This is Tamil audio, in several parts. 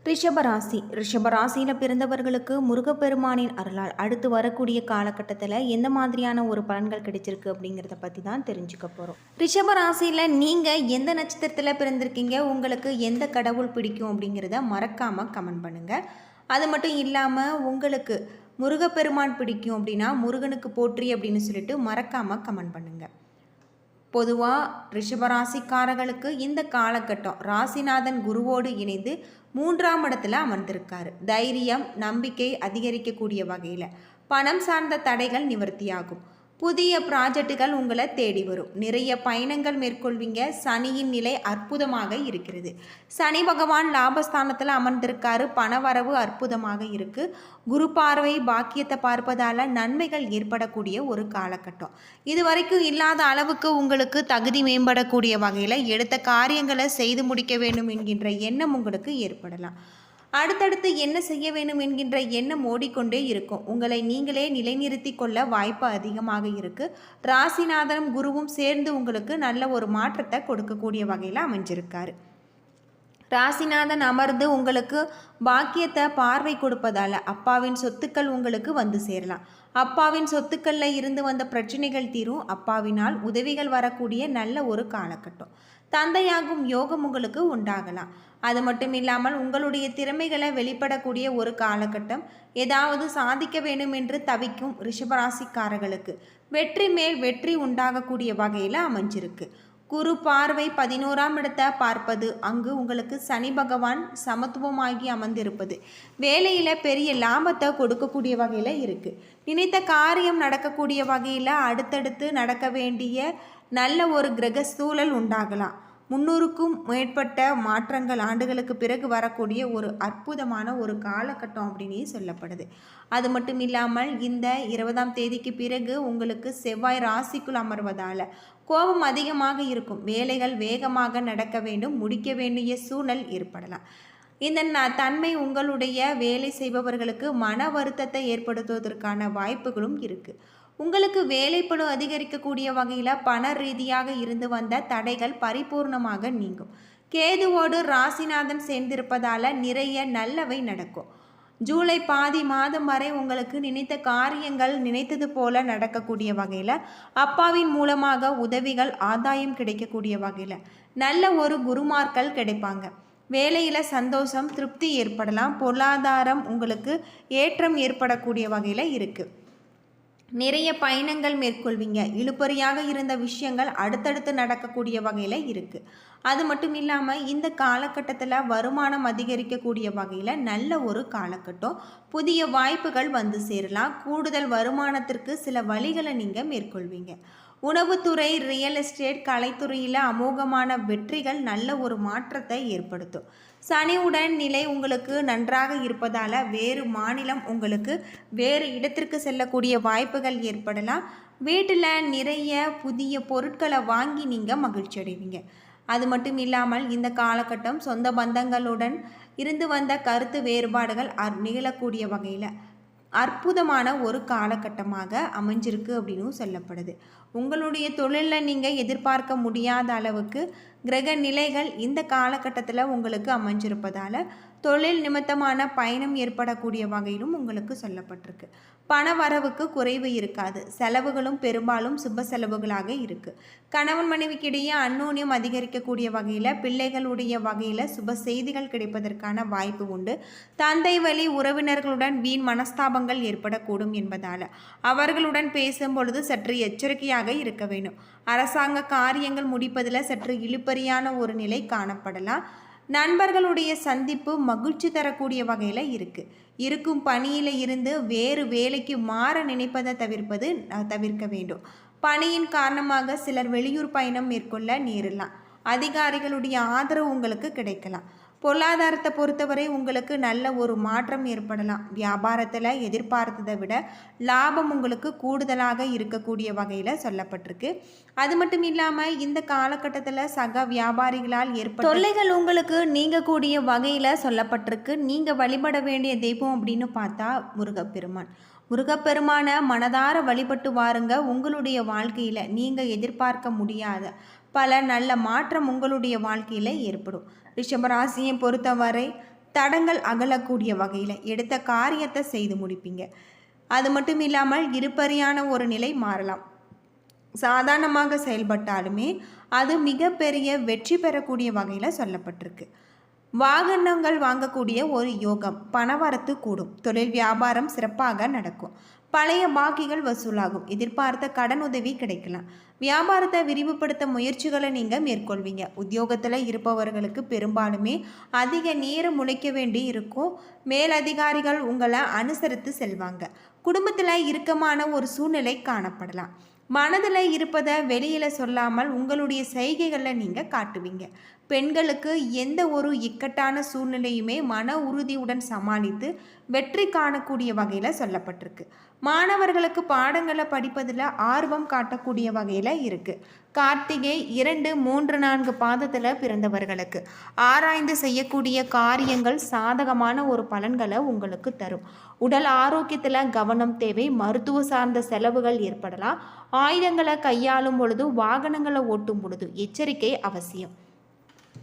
ரிஷபராசியில் பிறந்தவர்களுக்கு முருகப்பெருமானின் அருளால் அடுத்து வரக்கூடிய காலகட்டத்தில் எந்த மாதிரியான ஒரு பலன்கள் கிடைச்சிருக்கு அப்படிங்கிறத பற்றி தான் தெரிஞ்சுக்க போகிறோம். ரிஷபராசியில் நீங்கள் எந்த நட்சத்திரத்தில் பிறந்திருக்கீங்க, உங்களுக்கு எந்த கடவுள் பிடிக்கும் அப்படிங்கிறத மறக்காமல் கமெண்ட் பண்ணுங்கள். அது மட்டும் இல்லாமல் உங்களுக்கு முருகப்பெருமான் பிடிக்கும் அப்படின்னா முருகனுக்கு போற்றி அப்படின்னு சொல்லிட்டு மறக்காமல் கமெண்ட் பண்ணுங்கள். பொதுவாக ரிஷபராசிக்காரர்களுக்கு இந்த காலகட்டம் ராசிநாதன் குருவோடு இணைந்து 3ஆம் இடத்துல அமர்ந்திருக்காரு. தைரியம், நம்பிக்கை அதிகரிக்கக்கூடிய வகையில் பணம் சார்ந்த தடைகள் நிவர்த்தியாகும். புதிய ப்ராஜெக்டுகள் உங்களை தேடி வரும். நிறைய பயணங்கள் மேற்கொள்வீங்க. சனியின் நிலை அற்புதமாக இருக்கிறது. சனி பகவான் லாபஸ்தானத்தில் அமர்ந்திருக்காரு. பணவரவு அற்புதமாக இருக்கு. குரு பார்வை பாக்கியத்தை பார்ப்பதால நன்மைகள் ஏற்படக்கூடிய ஒரு காலகட்டம். இதுவரைக்கும் இல்லாத அளவுக்கு உங்களுக்கு தகுதி மேம்படக்கூடிய வகையில் எடுத்த காரியங்களை செய்து முடிக்க வேண்டும் என்கின்ற எண்ணம் உங்களுக்கு ஏற்படலாம். அடுத்தடுத்து என்ன செய்ய வேண்டும் என்கின்ற எண்ணம் ஓடிக்கொண்டே இருக்கும். உங்களை நீங்களே நிலைநிறுத்தி கொள்ள வாய்ப்பு அதிகமாக இருக்குது. ராசிநாதனும் குருவும் சேர்ந்து உங்களுக்கு நல்ல ஒரு மாற்றத்தை கொடுக்கக்கூடிய வகையில் அமைஞ்சிருக்காரு. ராசிநாதன் அமர்ந்து உங்களுக்கு பாக்கியத்தை பார்வை கொடுப்பதால் அப்பாவின் சொத்துக்கள் உங்களுக்கு வந்து சேரலாம். அப்பாவின் சொத்துக்களில் இருந்து வந்த பிரச்சனைகள் தீரும். அப்பாவினால் உதவிகள் வரக்கூடிய நல்ல ஒரு காலகட்டம். தந்தையாகும் யோகம் உங்களுக்கு உண்டாகலாம். அது மட்டும் இல்லாமல் உங்களுடைய திறமைகளை வெளிப்படக்கூடிய ஒரு காலகட்டம். ஏதாவது சாதிக்க வேண்டும் என்று தவிக்கும் ரிஷபராசிக்காரர்களுக்கு வெற்றி மேல் வெற்றி உண்டாகக்கூடிய வகையில் அமைஞ்சிருக்கு. குரு பார்வை 11ஆம் இடத்தை பார்ப்பது, அங்கு உங்களுக்கு சனி பகவான் சமத்துவமாகி அமர்ந்திருப்பது வேலையில் பெரிய லாபத்தை கொடுக்கக்கூடிய வகையில் இருக்குது. நினைத்த காரியம் நடக்கக்கூடிய வகையில் அடுத்தடுத்து நடக்க வேண்டிய நல்ல ஒரு கிரக சூழல் உண்டாகலாம். 300க்கும் மேற்பட்ட மாற்றங்கள் ஆண்டுகளுக்கு பிறகு வரக்கூடிய ஒரு அற்புதமான ஒரு காலகட்டம் அப்படின்னு சொல்லப்படுது. அது மட்டும் இல்லாமல் இந்த 20ஆம் தேதிக்கு பிறகு உங்களுக்கு செவ்வாய் ராசிக்குள் அமர்வதால் கோபம் அதிகமாக இருக்கும். வேலைகள் வேகமாக நடக்க வேண்டும், முடிக்க வேண்டிய சூழல் ஏற்படலாம். இந்த தன்மை உங்களுடைய வேலை செய்பவர்களுக்கு மன வருத்தத்தை ஏற்படுத்துவதற்கான வாய்ப்புகளும் இருக்குது. உங்களுக்கு வேலைப்பளு அதிகரிக்கக்கூடிய வகையில் பண ரீதியாக இருந்து வந்த தடைகள் பரிபூர்ணமாக நீங்கும். கேதுவோடு ராசிநாதன் சேர்ந்திருப்பதால் நிறைய நல்லவை நடக்கும். ஜூலை பாதி மாதம் வரை உங்களுக்கு நினைத்த காரியங்கள் நினைத்தது போல நடக்கக்கூடிய வகையில் அப்பாவின் மூலமாக உதவிகள் ஆதாயம் கிடைக்கக்கூடிய வகையில் நல்ல ஒரு குருமார்கள் கிடைப்பாங்க. வேலையில் சந்தோஷம் திருப்தி ஏற்படலாம். பொருளாதாரம் உங்களுக்கு ஏற்றம் ஏற்படக்கூடிய வகையில் இருக்குது. நிறைய பயணங்கள் மேற்கொள்வீங்க. இழுபறியாக இருந்த விஷயங்கள் அடுத்தடுத்து நடக்கக்கூடிய வகையில் இருக்குது. அது மட்டும் இல்லாமல் இந்த காலகட்டத்தில் வருமானம் அதிகரிக்கக்கூடிய வகையில் நல்ல ஒரு காலகட்டம். புதிய வாய்ப்புகள் வந்து சேரலாம். கூடுதல் வருமானத்திற்கு சில வழிகளை நீங்கள் மேற்கொள்வீங்க. உணவுத்துறை, ரியல் எஸ்டேட், கலைத்துறையில் அமோகமான வெற்றிகள் நல்ல ஒரு மாற்றத்தை ஏற்படுத்தும். சனியுடன் நிலை உங்களுக்கு நன்றாக இருப்பதால் வேறு மாநிலம் உங்களுக்கு வேறு இடத்திற்கு செல்லக்கூடிய வாய்ப்புகள் ஏற்படலாம். வீட்டில் நிறைய புதிய பொருட்களை வாங்கி நீங்கள் மகிழ்ச்சி அடைவீங்க. அது மட்டும் இல்லாமல் இந்த காலகட்டம் சொந்த பந்தங்களுடன் இருந்து வந்த கருத்து வேறுபாடுகள் நிகழக்கூடிய வகையில் அற்புதமான ஒரு காலகட்டமாக அமைஞ்சிருக்கு அப்படின்னு சொல்லப்படுது. உங்களுடைய தொழிலில் நீங்கள் எதிர்பார்க்க முடியாத அளவுக்கு கிரக நிலைகள் இந்த காலகட்டத்தில் உங்களுக்கு அமைஞ்சிருப்பதால் தொழில் நிமித்தமான பயணம் ஏற்படக்கூடிய வகையிலும் உங்களுக்கு சொல்லப்பட்டிருக்கு. பண வரவுக்கு குறைவு இருக்காது. செலவுகளும் பெரும்பாலும் சுப செலவுகளாக இருக்குது. கணவன் மனைவிக்கிடையே அந்யோன்யம் அதிகரிக்கக்கூடிய வகையில் பிள்ளைகளுடைய வகையில் சுப செய்திகள் கிடைப்பதற்கான வாய்ப்பு உண்டு. தந்தை வழி உறவினர்களுடன் வீண் மனஸ்தாபங்கள் ஏற்படக்கூடும் என்பதால் அவர்களுடன் பேசும் பொழுது சற்று எச்சரிக்கையாக இருக்க வேண்டும். அரசாங்க காரியங்கள் முடிப்பதில் சற்று இழுபறியான ஒரு நிலை காணப்படலாம். நண்பர்களுடைய சந்திப்பு மகிழ்ச்சி தரக்கூடிய வகையில் இருக்கும் பணியில் இருந்து வேறு வேலைக்கு மாற நினைப்பதை தவிர்க்க வேண்டும். பணியின் காரணமாக சிலர் வெளியூர் பயணம் மேற்கொள்ள நேரலாம். அதிகாரிகளுடைய ஆதரவு உங்களுக்கு கிடைக்கலாம். பொருளாதாரத்தை பொறுத்தவரை உங்களுக்கு நல்ல ஒரு மாற்றம் ஏற்படலாம். வியாபாரத்தில் எதிர்பார்த்ததை விட லாபம் உங்களுக்கு கூடுதலாக இருக்கக்கூடிய வகையில் சொல்லப்பட்டிருக்கு. அது மட்டும் இல்லாமல் இந்த காலகட்டத்தில் சக வியாபாரிகளால் ஏற்பட்ட தொல்லைகள் உங்களுக்கு நீங்கக்கூடிய வகையில் சொல்லப்பட்டிருக்கு. நீங்கள் வழிபட வேண்டிய தெய்வம் அப்படின்னு பார்த்தா முருகப்பெருமான மனதார வழிபட்டு வாருங்க. உங்களுடைய வாழ்க்கையில் நீங்கள் எதிர்பார்க்க முடியாத பல நல்ல மாற்றம் உங்களுடைய வாழ்க்கையில் ஏற்படும். ரிஷபராசியை பொறுத்தவரை தடங்கள் அகலக்கூடிய வகையில் எடுத்த காரியத்தை செய்து முடிப்பீங்க. அது மட்டும் இல்லாமல் இருபறியான ஒரு நிலை மாறலாம். சாதாரணமாக செயல்பட்டாலுமே அது மிகப்பெரிய வெற்றி பெறக்கூடிய வகையில் சொல்லப்பட்டிருக்கு. வாகனங்கள் வாங்கக்கூடிய ஒரு யோகம், பணவரத்து கூடும், தொழில் வியாபாரம் சிறப்பாக நடக்கும், பழைய பாக்கிகள் வசூலாகும், எதிர்பார்த்த கடன் உதவி கிடைக்கலாம், வியாபாரத்தை விரிவுபடுத்த முயற்சிகளை நீங்கள் மேற்கொள்வீங்க. உத்தியோகத்தில் இருப்பவர்களுக்கு பெரும்பாலுமே அதிக நேரம் உழைக்க வேண்டி இருக்கும். மேலதிகாரிகள் உங்களை அனுசரித்து செல்வாங்க. குடும்பத்தில் இறுக்கமான ஒரு சூழ்நிலை காணப்படலாம். மனதில் இருப்பதை வெளியில் சொல்லாமல் உங்களுடைய செய்கைகளில் நீங்கள் காட்டுவீங்க. பெண்களுக்கு எந்த ஒரு இக்கட்டான சூழ்நிலையுமே மன உறுதியுடன் சமாளித்து வெற்றி காணக்கூடிய வகையில் சொல்லப்பட்டிருக்கு. மாணவர்களுக்கு பாடங்களை படிப்பதில் ஆர்வம் காட்டக்கூடிய வகையில் இருக்குது. கார்த்திகை 2, 3, 4 பாதத்தில் பிறந்தவர்களுக்கு ஆராய்ந்து செய்யக்கூடிய காரியங்கள் சாதகமான ஒரு பலன்களை உங்களுக்கு தரும். உடல் ஆரோக்கியத்தில் கவனம் தேவை. மருத்துவ சார்ந்த செலவுகள் ஏற்படலாம். ஆயுதங்களை கையாளும் பொழுது, வாகனங்களை ஓட்டும் பொழுது எச்சரிக்கை அவசியம்.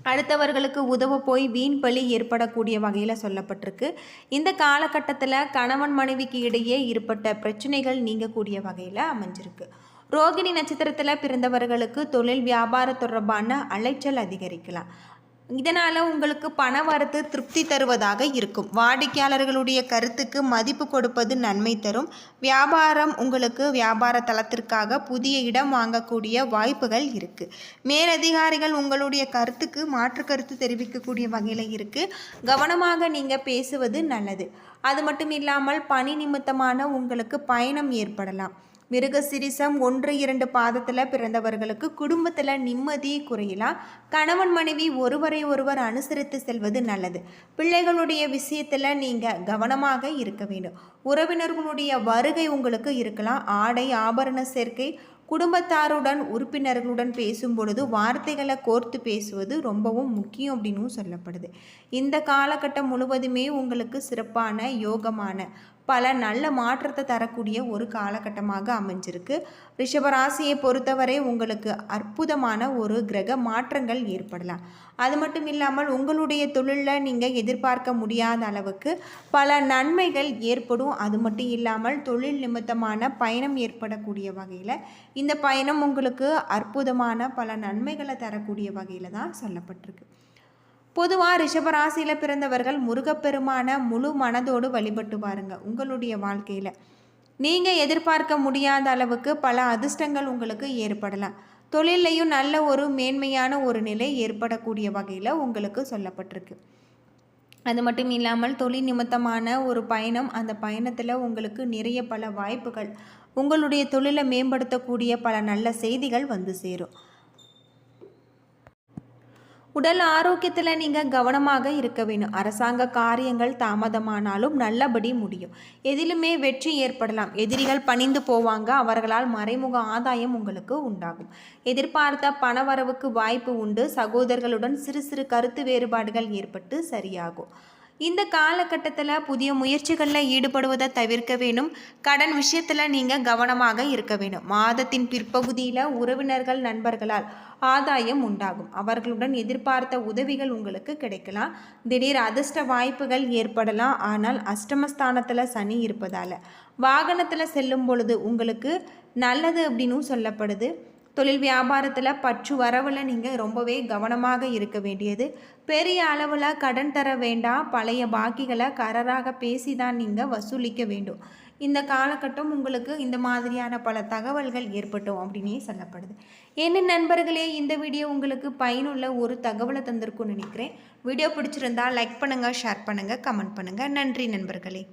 அடுத்தவர்களுக்கு உதவ போய் வீண் பழி ஏற்படக்கூடிய வகையில் சொல்லப்பட்டிருக்கு. இந்த காலகட்டத்தில் கணவன் மனைவிக்கு இடையே ஏற்பட்ட பிரச்சனைகள் நீங்கக்கூடிய வகையில் அமைஞ்சிருக்கு. ரோகிணி நட்சத்திரத்தில் பிறந்தவர்களுக்கு தொழில் வியாபார தொடர்பான அலைச்சல் அதிகரிக்கலாம். இதனால் உங்களுக்கு பண வரத்து திருப்தி தருவதாக இருக்கும். வாடிக்கையாளர்களுடைய கருத்துக்கு மதிப்பு கொடுப்பது நன்மை தரும். வியாபாரம் உங்களுக்கு வியாபார தளத்திற்காக புதிய இடம் வாங்கக்கூடிய வாய்ப்புகள் இருக்குது. மேலதிகாரிகள் உங்களுடைய கருத்துக்கு மாற்று கருத்து தெரிவிக்கக்கூடிய வகையில் இருக்குது. கவனமாக நீங்கள் பேசுவது நல்லது. அது மட்டும் இல்லாமல் பணி நிமித்தமான உங்களுக்கு பயணம் ஏற்படலாம். மிருகசிரிசம் 1, 2 பாதத்தில் பிறந்தவர்களுக்கு குடும்பத்தில் நிம்மதி குறையலாம். கணவன் மனைவி ஒருவரை ஒருவர் அனுசரித்து செல்வது நல்லது. பிள்ளைகளுடைய விஷயத்தில் நீங்கள் கவனமாக இருக்க வேண்டும். உறவினர்களுடைய வருகை உங்களுக்கு இருக்கலாம். ஆடை ஆபரண சேர்க்கை, குடும்பத்தாருடன் உறுப்பினர்களுடன் பேசும் பொழுது வார்த்தைகளை கோர்த்து பேசுவது ரொம்பவும் முக்கியம் அப்படின்னு சொல்லப்படுது. இந்த காலகட்டம் முழுவதுமே உங்களுக்கு சிறப்பான யோகமான பல நல்ல மாற்றத்தை தரக்கூடிய ஒரு காலகட்டமாக அமைஞ்சிருக்கு. ரிஷபராசியை பொறுத்தவரை உங்களுக்கு அற்புதமான ஒரு கிரக மாற்றங்கள் ஏற்படலாம். அது மட்டும் இல்லாமல் உங்களுடைய தொழிலில் நீங்கள் எதிர்பார்க்க முடியாத அளவுக்கு பல நன்மைகள் ஏற்படும். அது மட்டும் இல்லாமல் தொழில் நிமித்தமான பயணம் ஏற்படக்கூடிய வகையில் இந்த பயணம் உங்களுக்கு அற்புதமான பல நன்மைகளை தரக்கூடிய வகையில் தான் சொல்லப்பட்டிருக்கு. பொதுவாக ரிஷபராசியில் பிறந்தவர்கள் முருகப்பெருமான முழு மனதோடு வழிபட்டு பாருங்க. உங்களுடைய வாழ்க்கையில் நீங்கள் எதிர்பார்க்க முடியாத அளவுக்கு பல அதிர்ஷ்டங்கள் உங்களுக்கு ஏற்படலாம். தொழிலையும் நல்ல ஒரு மேன்மையான ஒரு நிலை ஏற்படக்கூடிய வகையில் உங்களுக்கு சொல்லப்பட்டிருக்கு. அது மட்டும் இல்லாமல் தொழில் நிமித்தமான ஒரு பயணம், அந்த பயணத்தில் உங்களுக்கு நிறைய பல வாய்ப்புகள், உங்களுடைய தொழிலை மேம்படுத்தக்கூடிய பல நல்ல செய்திகள் வந்து சேரும். உடல் ஆரோக்கியத்தில் நீங்கள் கவனமாக இருக்க வேணும். அரசாங்க காரியங்கள் தாமதமானாலும் நல்லபடி முடியும். எதிலுமே வெற்றி ஏற்படலாம். எதிரிகள் பணிந்து போவாங்க. அவர்களால் மறைமுக ஆதாயம் உங்களுக்கு உண்டாகும். எதிர்பார்த்த பணவரவுக்கு வாய்ப்பு உண்டு. சகோதரர்களுடன் சிறு சிறு கருத்து வேறுபாடுகள் ஏற்பட்டு சரியாகும். இந்த காலகட்டத்தில் புதிய முயற்சிகளில் ஈடுபடுவதை தவிர்க்க வேணும். கடன் விஷயத்தில் நீங்கள் கவனமாக இருக்க வேணும். மாதத்தின் பிற்பகுதியில் உறவினர்கள் நண்பர்களால் ஆதாயம் உண்டாகும். அவர்களுடன் எதிர்பார்த்த உதவிகள் உங்களுக்கு கிடைக்கலாம். திடீர் அதிர்ஷ்ட வாய்ப்புகள் ஏற்படலாம். ஆனால் அஷ்டமஸ்தானத்தில் சனி இருப்பதால் வாகனத்தில் செல்லும் பொழுது உங்களுக்கு நல்லது அப்படின்னு சொல்லப்படுது. தொழில் வியாபாரத்தில் பற்று வரவில் நீங்கள் ரொம்பவே கவனமாக இருக்க வேண்டியது. பெரிய அளவில் கடன் தர வேண்டாம். பழைய பாக்கிகளை கராராக பேசி தான் நீங்கள் வசூலிக்க வேண்டும். இந்த காலகட்டம் உங்களுக்கு இந்த மாதிரியான பல தகவல்கள் ஏற்பட்டோம் அப்படின்னே சொல்லப்படுது. என்ன நண்பர்களே, இந்த வீடியோ உங்களுக்கு பயனுள்ள ஒரு தகவலை தந்திருக்கும்னு நினைக்கிறேன். வீடியோ பிடிச்சிருந்தால் லைக் பண்ணுங்கள், ஷேர் பண்ணுங்கள், கமெண்ட் பண்ணுங்கள். நன்றி நண்பர்களே.